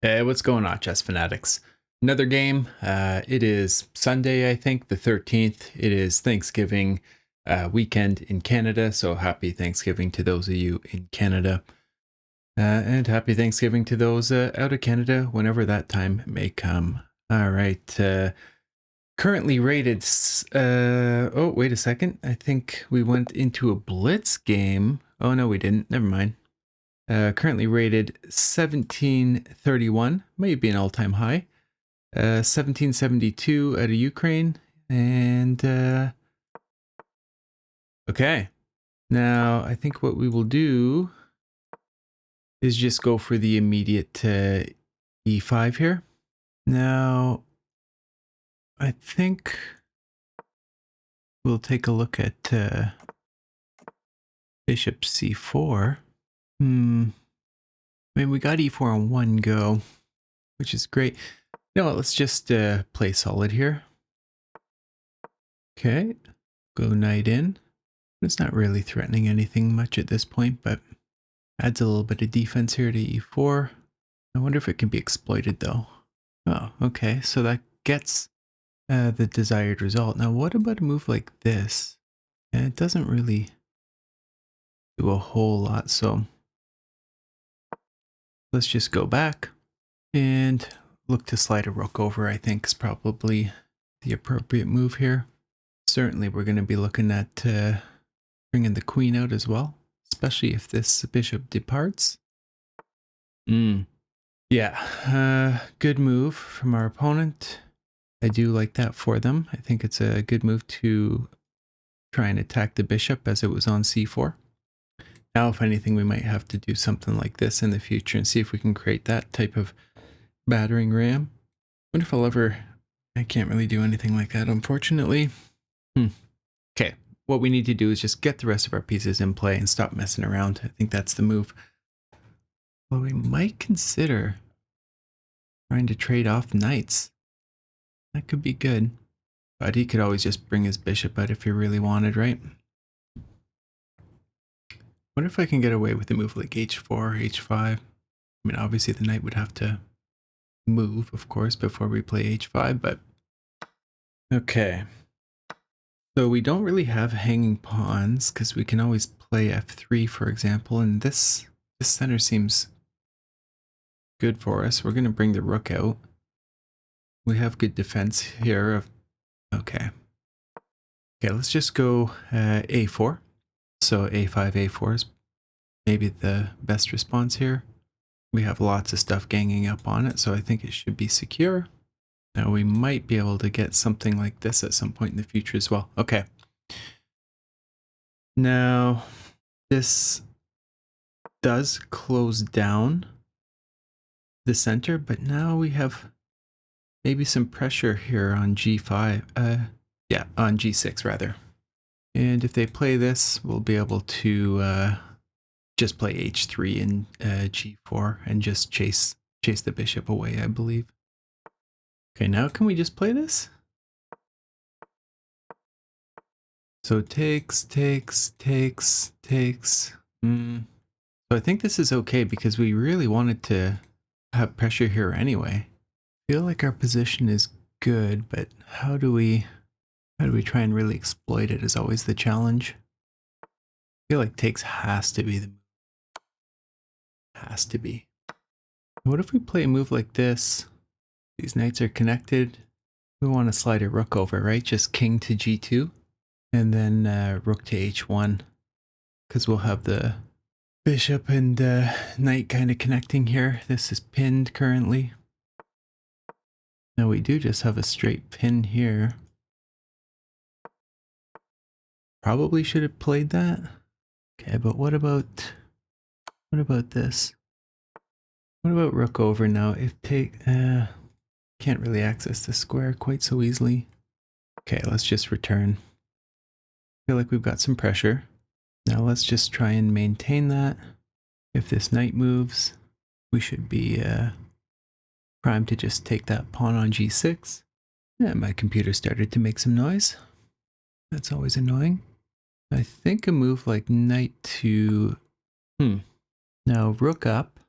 Hey, what's going on, chess fanatics? Another game. It is Sunday, I think, the 13th. It is Thanksgiving weekend in Canada, so happy Thanksgiving to those of you in Canada. And happy Thanksgiving to those out of Canada, whenever that time may come. All right. Currently rated. Oh, wait a second. I think we went into a Blitz game. Oh, no, we didn't. Never mind. Currently rated 1731, may be an all-time high. 1772 out of Ukraine. And okay. Now, I think what we will do is just go for the immediate e5 here. Now, I think we'll take a look at bishop c4. I mean, we got e4 on one go, which is great. No, let's just play solid here. Okay, go knight in. It's not really threatening anything much at this point, but adds a little bit of defense here to e4. I wonder if it can be exploited though. Oh, okay, so that gets the desired result. Now, what about a move like this? And it doesn't really do a whole lot, so let's just go back and look to slide a rook over, I think is probably the appropriate move here. Certainly we're going to be looking at bringing the queen out as well, especially if this bishop departs. Yeah, good move from our opponent. I do like that for them. I think it's a good move to try and attack the bishop as it was on c4. Now, if anything, we might have to do something like this in the future and see if we can create that type of battering ram. What if I'll ever... I can't really do anything like that, unfortunately. Okay, what we need to do is just get the rest of our pieces in play and stop messing around. I think that's the move. Well, we might consider trying to trade off knights. That could be good. But he could always just bring his bishop out if he really wanted, right? Wonder if I can get away with a move like h4, h5. I mean, obviously the knight would have to move, of course, before we play h5, but... Okay. So we don't really have hanging pawns, because we can always play f3, for example, and this center seems good for us. We're going to bring the rook out. We have good defense here. Okay. Okay, let's just go a4. So a5, a4 is maybe the best response here. We have lots of stuff ganging up on it, so I think it should be secure. Now we might be able to get something like this at some point in the future as well. Okay. Now, this does close down the center, but now we have maybe some pressure here on g5. Yeah, on g6 rather. And if they play this, we'll be able to just play h3 and g4 and just chase the bishop away, I believe. Okay, now can we just play this? So takes. So I think this is okay because we really wanted to have pressure here anyway. I feel like our position is good, but how do we try and really exploit it is always the challenge. I feel like takes has to be the move. Has to be. What if we play a move like this? These knights are connected. We want to slide a rook over, right? Just king to g2 and then rook to h1 because we'll have the bishop and knight kind of connecting here. This is pinned currently. Now we do just have a straight pin here. Probably should have played that. Okay, but what about this? What about rook over now? If take can't really access the square quite so easily. Okay, let's just return. Feel like we've got some pressure. Now let's just try and maintain that. If this knight moves, we should be primed to just take that pawn on g6. Yeah, my computer started to make some noise. That's always annoying. I think a move like knight to... Now rook up.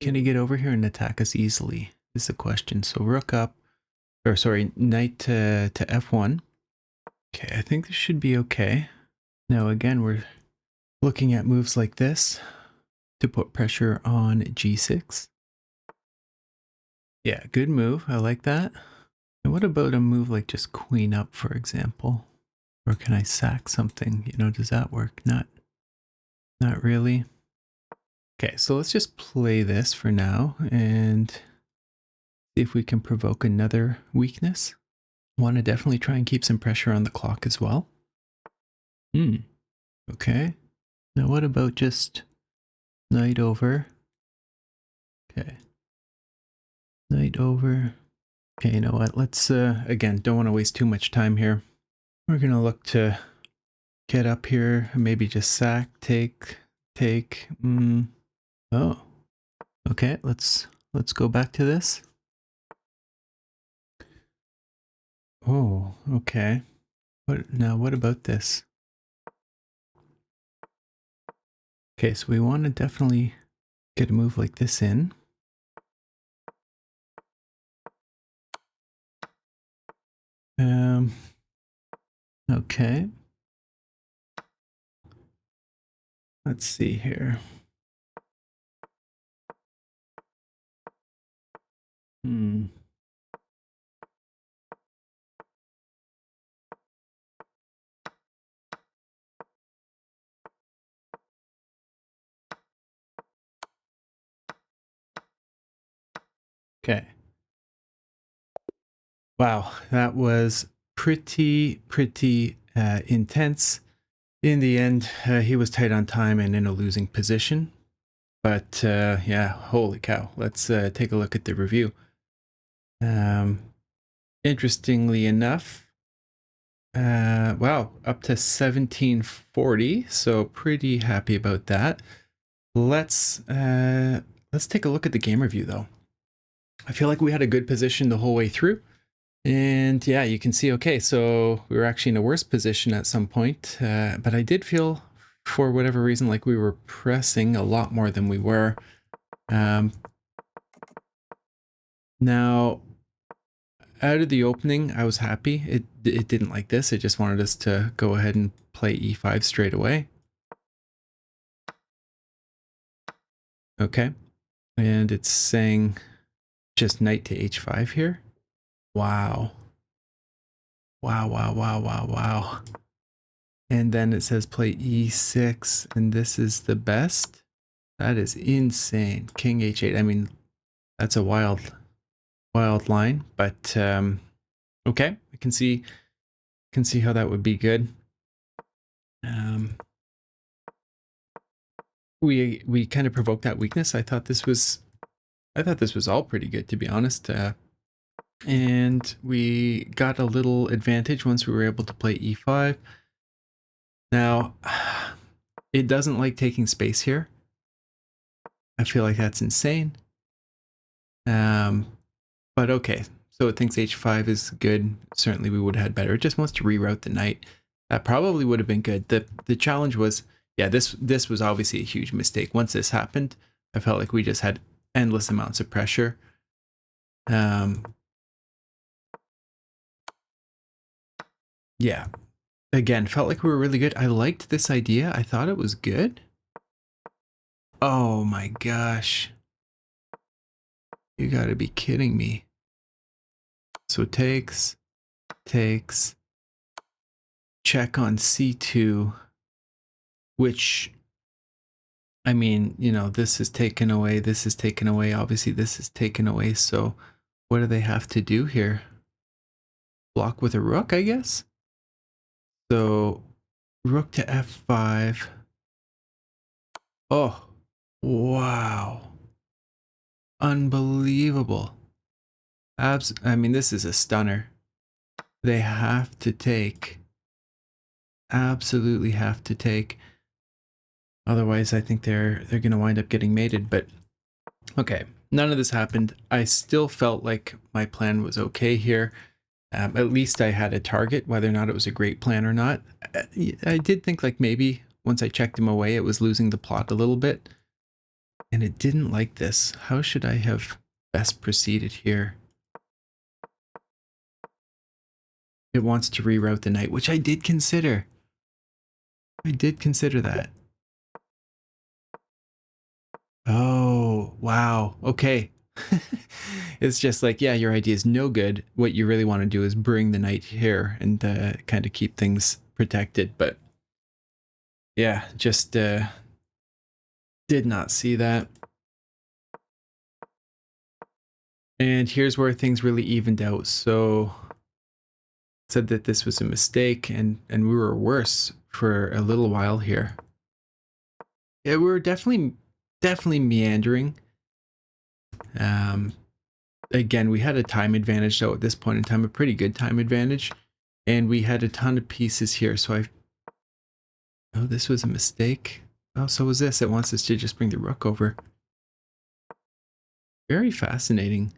Can he get over here and attack us easily is the question. So rook up, or sorry, knight to f1. Okay, I think this should be okay. Now again, we're looking at moves like this to put pressure on g6. Yeah, good move. I like that. And what about a move like just queen up, for example? Or can I sack something? You know, does that work? Not really. Okay, so let's just play this for now and see if we can provoke another weakness. Want to definitely try and keep some pressure on the clock as well. Okay. Now what about just knight over? Okay. Knight over. Okay, you know what? Let's, again, don't want to waste too much time here. We're going to look to get up here, maybe just sack, take. Oh. Okay, let's go back to this. Oh, okay. What about this? Okay, so we want to definitely get a move like this in. Okay. Let's see here. Okay. Wow, that was pretty intense. In the end, he was tight on time and in a losing position. But yeah, holy cow. Let's take a look at the review. Interestingly enough, wow, up to 1740. So pretty happy about that. Let's take a look at the game review though. I feel like we had a good position the whole way through. And yeah, you can see, okay, so we were actually in a worse position at some point, but I did feel, for whatever reason, like we were pressing a lot more than we were. Now, out of the opening, I was happy. It didn't like this. It just wanted us to go ahead and play e5 straight away. Okay. And it's saying just knight to h5 here. Wow. Wow. And then it says play e6, and this is the best. That is insane. King h8. I mean, that's a wild line, but okay, I can see how that would be good. We kind of provoked that weakness. I thought this was all pretty good, to be honest. And we got a little advantage once we were able to play e5. Now, it doesn't like taking space here. I feel like that's insane. But okay, so it thinks h5 is good. Certainly we would have had better. It just wants to reroute the knight. That probably would have been good. The challenge was, yeah, this was obviously a huge mistake. Once this happened, I felt like we just had endless amounts of pressure. Yeah, again, felt like we were really good. I liked this idea. I thought it was good. Oh my gosh. You gotta be kidding me. So takes, check on c2, which, I mean, you know, this is taken away, obviously this is taken away, so what do they have to do here? Block with a rook, I guess? So, rook to f5. Oh, wow. Unbelievable. I mean, this is a stunner. They have to take. Absolutely have to take. Otherwise, I think they're going to wind up getting mated. But okay, none of this happened. I still felt like my plan was okay here. At least I had a target, whether or not it was a great plan or not. I did think like maybe once I checked him away, it was losing the plot a little bit. And it didn't like this. How should I have best proceeded here? It wants to reroute the knight, which I did consider. I did consider that. Oh, wow. Okay. It's just like, yeah, your idea is no good. What you really want to do is bring the knight here and kind of keep things protected. But yeah, just did not see that. And here's where things really evened out. So said that this was a mistake and we were worse for a little while here. Yeah, we were definitely meandering. Again, we had a time advantage though at this point in time, a pretty good time advantage. And we had a ton of pieces here. So oh, this was a mistake. Oh, so was this. It wants us to just bring the rook over. Very fascinating.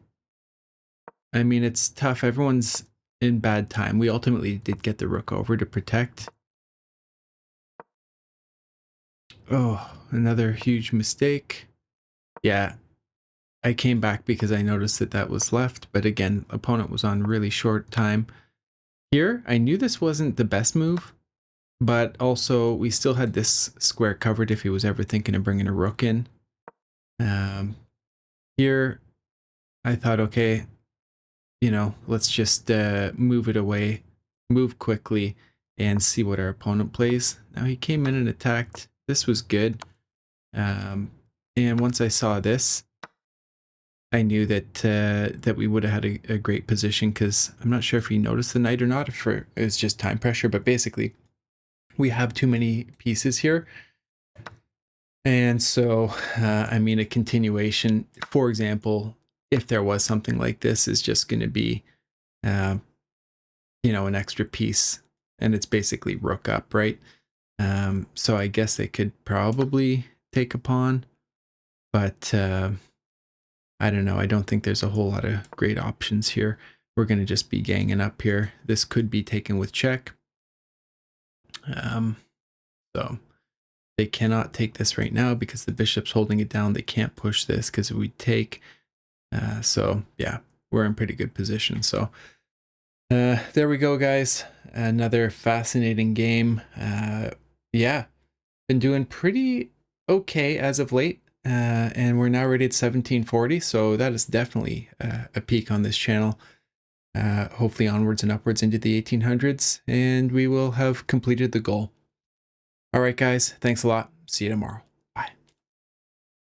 I mean, it's tough. Everyone's in bad time. We ultimately did get the rook over to protect. Oh, another huge mistake. Yeah, I came back because I noticed that that was left. But again, opponent was on really short time. Here, I knew this wasn't the best move. But also, we still had this square covered if he was ever thinking of bringing a rook in. Here, I thought, okay, you know, let's just move it away, move quickly, and see what our opponent plays. Now, he came in and attacked. This was good. And once I saw this, I knew that that we would have had a great position because I'm not sure if he noticed the knight or not, if it was just time pressure, but basically, we have too many pieces here. And so, I mean, a continuation, for example, if there was something like this, is just going to be, you know, an extra piece, and it's basically rook up, right? So I guess they could probably take a pawn, but I don't know. I don't think there's a whole lot of great options here. We're going to just be ganging up here. This could be taken with check. So they cannot take this right now because the bishop's holding it down. They can't push this because if we take, so yeah, we're in pretty good position. So there we go, guys. Another fascinating game. Yeah, been doing pretty okay as of late. And we're now rated 1740. So that is definitely a peak on this channel. Hopefully onwards and upwards into the 1800s, and we will have completed the goal. All right, guys, thanks a lot. See you tomorrow.